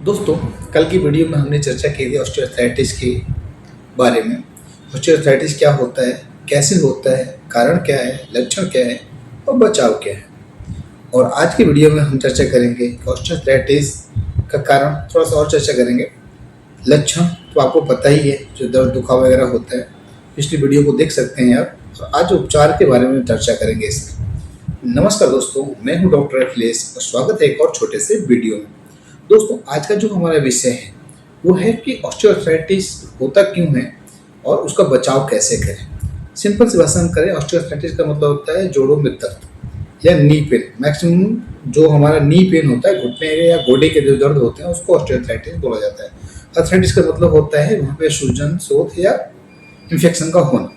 दोस्तों, कल की वीडियो में हमने चर्चा की थी ऑस्टियोआर्थराइटिस के बारे में। ऑस्टियोआर्थराइटिस क्या होता है, कैसे होता है, कारण क्या है, लक्षण क्या है और बचाव क्या है। और आज की वीडियो में हम चर्चा करेंगे कि ऑस्टियोआर्थराइटिस का कारण, थोड़ा सा और चर्चा करेंगे। लक्षण तो आपको पता ही है, जो दर्द दुखाव वगैरह होता है, पिछली वीडियो को देख सकते हैं आप। और आज उपचार के बारे में चर्चा करेंगे इसमें। नमस्कार दोस्तों, मैं हूं डॉक्टर अखिलेश और स्वागत है एक और छोटे से वीडियो में। दोस्तों, आज का जो हमारा विषय है वो है कि ऑस्टियोआर्थराइटिस होता क्यों है और उसका बचाव कैसे करें। सिंपल सी भाषा में करें, ऑस्टियोआर्थराइटिस का मतलब होता है जोड़ों में दर्द या नी पेन। मैक्सिमम जो हमारा नी पेन होता है, घुटने या गोडे के जो दर्द होते हैं उसको ऑस्टियोआर्थराइटिस बोला जाता है। अर्थराइटिस का मतलब होता है वहाँ पे सूजन, शोथ या इन्फेक्शन का होना।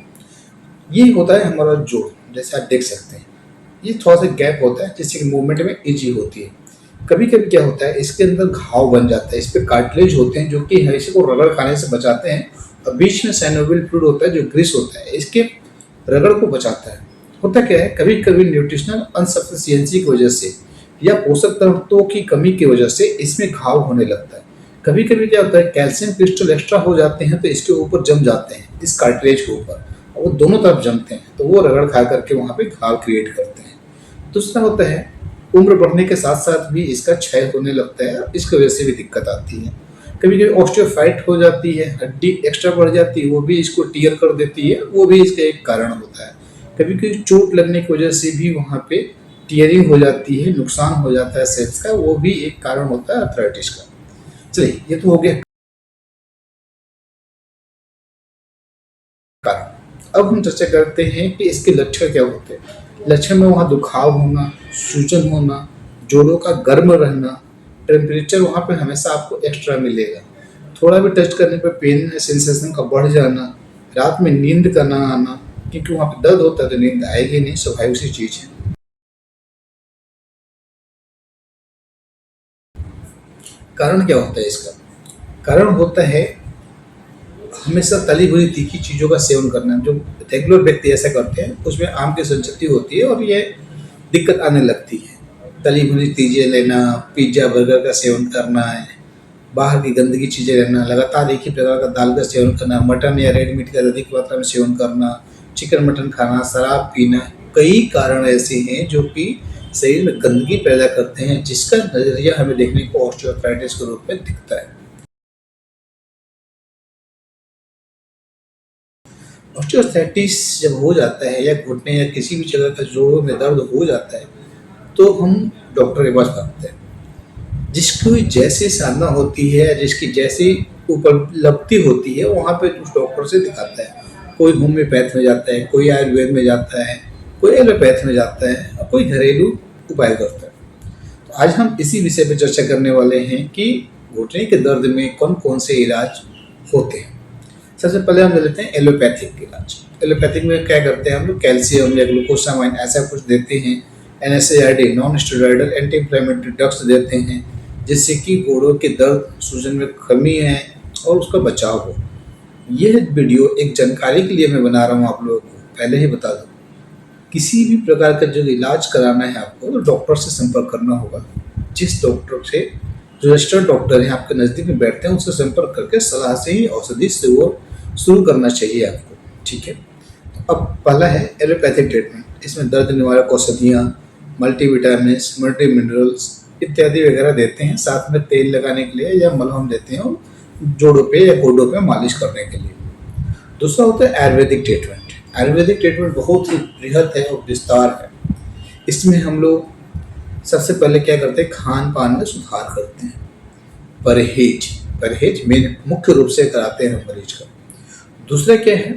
ये होता है हमारा जोड़, जैसे आप देख सकते हैं ये थोड़ा सा गैप होता है जिससे कि मूवमेंट में इजी होती है। कभी कभी क्या होता है, इसके अंदर घाव बन जाता है, इस पे कार्टिलेज होते हैं जो कि इसी को रगड़ खाने से बचाते हैं। और बीच में साइनोवियल फ्लूइड होता है जो ग्रीस होता है, इसके रगड़ को बचाता है। होता क्या है, कभी कभी न्यूट्रिशनल अनसफिशियंसी की वजह से या पोषक तत्वों की कमी की वजह से इसमें घाव होने लगता है। कभी कभी क्या होता है, कैल्शियम क्रिस्टल एक्स्ट्रा हो जाते हैं तो इसके ऊपर जम जाते हैं, इस कार्टिलेज के ऊपर, और वो दोनों तरफ जमते हैं तो वो रगड़ खा करके वहाँ पे घाव क्रिएट करते हैं। दूसरा होता है, उम्र बढ़ने के साथ साथ भी इसका क्षय होने लगता है, इसकी वजह से भी दिक्कत आती है। कभी कभी ऑस्टियोफाइट हो जाती है, हड्डी एक्स्ट्रा बढ़ जाती है, वो भी इसको टीयर कर देती है, वो भी इसका एक कारण होता है। कभी कभी चोट लगने की वजह से भी वहाँ पे टीयरिंग हो जाती है, नुकसान हो जाता है सेल्स का, वो भी एक कारण होता है अर्थराइटिस का। चलिए, ये तो हो गया कारण। अब हम चर्चा करते हैं कि इसके लक्षण क्या होते हैं। लक्षण में वहाँ दुखाव होना, सूजन होना, जोड़ों का गर्म रहना, टेम्परेचर वहाँ पे हमेशा आपको एक्स्ट्रा मिलेगा, थोड़ा भी टच करने पर पेन सेंसेशन का बढ़ जाना, रात में नींद का ना आना, क्योंकि वहाँ पे दर्द होता है तो नींद आएगी नहीं, स्वाभाविक सी चीज़ है। कारण क्या होता है इसका? कारण होता है हमेशा तली भुनी तीखी चीज़ों का सेवन करना। जो रेगुलर व्यक्ति ऐसा करते हैं उसमें आम की संतति होती है और ये दिक्कत आने लगती है। तली भुनी चीज़ें लेना, पिज्ज़ा बर्गर का सेवन करना है, बाहर की गंदगी चीज़ें लेना, लगातार एक ही प्रकार का दाल का सेवन करना, मटन या रेड मीट का अधिक मात्रा में सेवन करना, चिकन मटन खाना, शराब पीना, कई कारण ऐसे हैं जो कि शरीर में गंदगी पैदा करते हैं, जिसका नजरिया हमें देखने को ऑस्टियोआर्थराइटिस के रूप में दिखता है। ऑस्टियोआर्थराइटिस जब हो जाता है या घुटने या किसी भी जगह का जोड़ों में दर्द हो जाता है तो हम डॉक्टर के पास भागते हैं। जिसकी जैसी साधना होती है, जिसकी जैसी उपलब्धि होती है, वहाँ पे उस डॉक्टर से दिखाता है। कोई होम्योपैथ में जाता है, कोई आयुर्वेद में जाता है, कोई एलोपैथ में जाता है और कोई घरेलू उपाय करता है। तो आज हम इसी विषय पर चर्चा करने वाले हैं कि घुटने के दर्द में कौन कौन से इलाज होते हैं। सबसे पहले हम ले लेते हैं एलोपैथिक इलाज। एलोपैथिक में क्या करते हैं हम लोग, कैल्शियम या ग्लूकोसामाइन ऐसा कुछ देते हैं। NSAID non steroidal anti inflammatory drugs देते हैं, जिससे कि घोड़ों के दर्द, सूजन में कमी है और उसका बचाव हो। यह वीडियो एक जानकारी के लिए मैं बना रहा हूँ आप लोगों को। पहले ही बता दूँ, किसी भी प्रकार का जो इलाज कराना है आपको तो डॉक्टर से संपर्क करना होगा। जिस डॉक्टर से, जो रजिस्टर्ड डॉक्टर हैं आपके नज़दीक में बैठते हैं, उनसे संपर्क करके सलाह से ही औषधि से वो शुरू करना चाहिए आपको। ठीक है, अब पहला है एलोपैथिक ट्रीटमेंट। इसमें दर्द निवारक औषधियाँ, मल्टीविटामिन्स, मल्टी मिनरल्स इत्यादि वगैरह देते हैं, साथ में तेल लगाने के लिए या मलहम देते हैं जोड़ों पे या गोडों पे मालिश करने के लिए। दूसरा होता है आयुर्वेदिक ट्रीटमेंट। आयुर्वेदिक ट्रीटमेंट बहुत ही बृहद है और विस्तार है। इसमें हम लोग सबसे पहले क्या करते हैं, खान पान में सुधार करते हैं। परहेज में मुख्य रूप से कराते हैं मरीज का। दूसरा क्या है,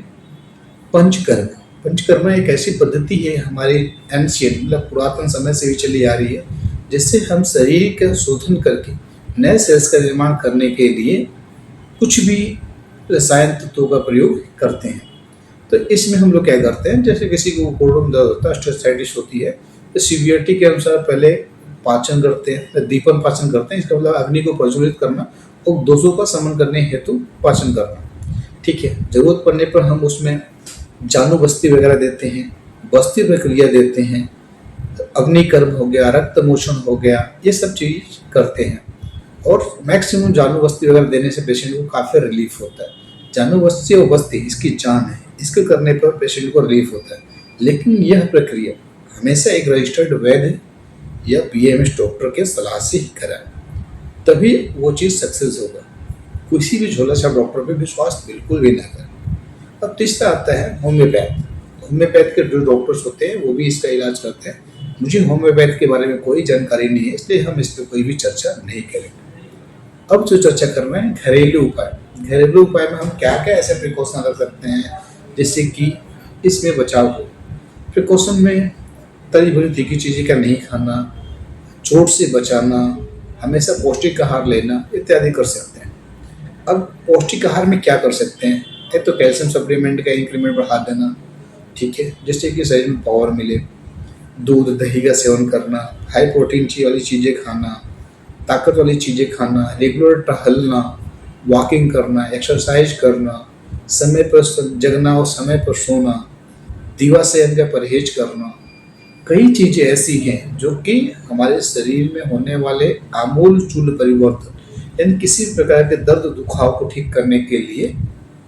पंचकर्म। पंचकर्म एक ऐसी पद्धति है हमारी एंशियंट, मतलब पुरातन समय से भी चली आ रही है, जिससे हम शरीर का शोधन करके नए सेल्स का निर्माण करने के लिए कुछ भी रसायन तत्वों का प्रयोग करते हैं। तो इसमें हम लोग क्या करते हैं, जैसे किसी को घोड़ों में दर्द होता है, ऑस्टियोआर्थराइटिस होती है, तो सीवियरिटी के अनुसार पहले पाचन करते हैं, दीपन पाचन करते हैं। इसका मतलब अग्नि को प्रज्वलित करना और दोषों का शमन करने हेतु पाचन करना। ठीक है, जरूरत पड़ने पर हम उसमें जानू बस्ती वगैरह देते हैं, बस्ती प्रक्रिया देते हैं, अग्निकर्म हो गया, रक्त मोचन हो गया, ये सब चीज करते हैं। और मैक्सिमम जानू बस्ती वगैरह देने से पेशेंट को काफ़ी रिलीफ होता है। जानू बस्ती और बस्ती इसकी जान है, इसके करने पर पेशेंट को रिलीफ होता है। लेकिन यह प्रक्रिया हमेशा एक रजिस्टर्ड वैद्य या बीएमएस डॉक्टर के सलाह से ही कराएं, तभी वो चीज़ सक्सेस होगा। किसी भी झोला छाप डॉक्टर पे विश्वास बिल्कुल भी ना करें। अब तीसरा आता है होम्योपैथ। होम्योपैथ के जो डॉक्टर्स होते हैं वो भी इसका इलाज करते हैं। मुझे होम्योपैथ के बारे में कोई जानकारी नहीं है, इसलिए हम इस पर कोई भी चर्चा नहीं करेंगे। अब जो चर्चा कर रहे हैं घरेलू उपाय। घरेलू उपाय में हम क्या क्या ऐसे प्रिकॉशन रख सकते हैं जिससे कि इसमें बचाव हो। प्रिकॉशन में तली भुनी तीखी चीज़ें का नहीं खाना, चोट से बचाना, हमेशा पौष्टिक आहार लेना इत्यादि कर सकते हैं। अब पौष्टिक आहार में क्या कर सकते हैं? एक तो कैल्शियम सप्लीमेंट का इंक्रीमेंट बढ़ा देना, ठीक है, जिससे कि शरीर में पावर मिले। दूध दही का सेवन करना, हाई प्रोटीन वाली चीज़ें खाना, ताकत वाली चीज़ें खाना, रेगुलर टहलना, वॉकिंग करना, एक्सरसाइज करना, समय पर जगना और समय पर सोना, दीवा सेवन का परहेज करना। कई चीज़ें ऐसी हैं जो कि हमारे शरीर में होने वाले आमूल चूल परिवर्तन यानी किसी प्रकार के दर्द दुखाव को ठीक करने के लिए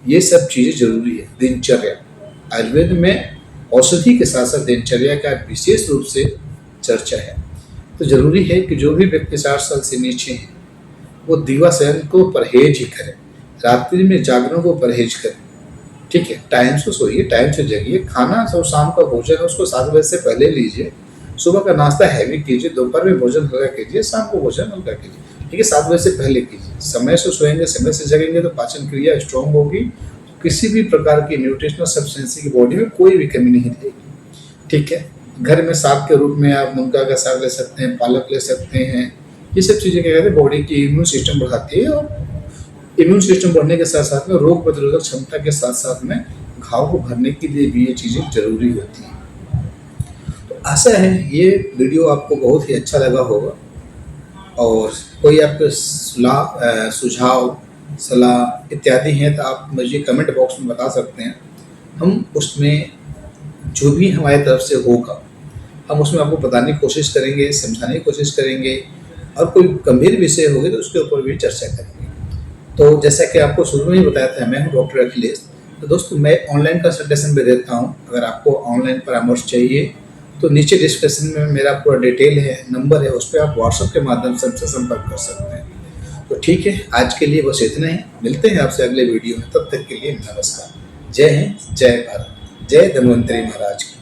ये सब चीज़ें जरूरी है। दिनचर्या, आयुर्वेद में औषधि के साथ साथ दिनचर्या का विशेष रूप से चर्चा है। तो जरूरी है कि जो भी व्यक्ति 60 साल से नीचे हैं वो दीवा सेवन को परहेज ही करें, रात्रि में जागरण को परहेज करें, ठीक है। टाइम से सोइए, टाइम से जगिए, खाना जो शाम का भोजन है उसको 7 बजे से पहले लीजिए, सुबह का नाश्ता हैवी कीजिए, दोपहर में भोजन हल्का कीजिए, शाम को भोजन हल्का कीजिए, ठीक है। 7 बजे से पहले कीजिए। समय से सोएंगे, समय से जगेंगे तो पाचन क्रिया स्ट्रॉन्ग होगी, किसी भी प्रकार की न्यूट्रिशनल सब्सटेंस की बॉडी में कोई भी कमी नहीं रहेगी, ठीक है। घर में साग के रूप में आप मुनगा का साग ले सकते हैं, पालक ले सकते हैं। ये सब चीज़ें क्या कहते हैं, बॉडी की इम्यून सिस्टम बढ़ाती है और इम्यून सिस्टम बढ़ने के साथ साथ में रोग प्रतिरोधक क्षमता के साथ साथ में घाव को भरने के लिए भी ये चीज़ें जरूरी होती हैं। तो आशा है ये वीडियो आपको बहुत ही अच्छा लगा होगा और कोई आपके सुझाव सलाह इत्यादि हैं तो आप मुझे कमेंट बॉक्स में बता सकते हैं। हम उसमें जो भी हमारी तरफ से होगा हम उसमें आपको बताने की कोशिश करेंगे, समझाने की कोशिश करेंगे और कोई गंभीर विषय होगी तो उसके ऊपर भी चर्चा करेंगे। तो जैसा कि आपको शुरू में ही बताया था, मैं हूँ डॉक्टर अखिलेश। तो दोस्तों मैं ऑनलाइन कंसल्टेशन भी देता हूँ। अगर आपको ऑनलाइन परामर्श चाहिए तो नीचे डिस्क्रिप्शन में मेरा पूरा डिटेल है, नंबर है, उस पर आप व्हाट्सएप के माध्यम से हमसे संपर्क कर सकते हैं। तो ठीक है, आज के लिए बस इतना ही। मिलते हैं आपसे अगले वीडियो में, तब तक के लिए नमस्कार। जय हिंद, जय भारत, जय धन्वंतरी महाराज की।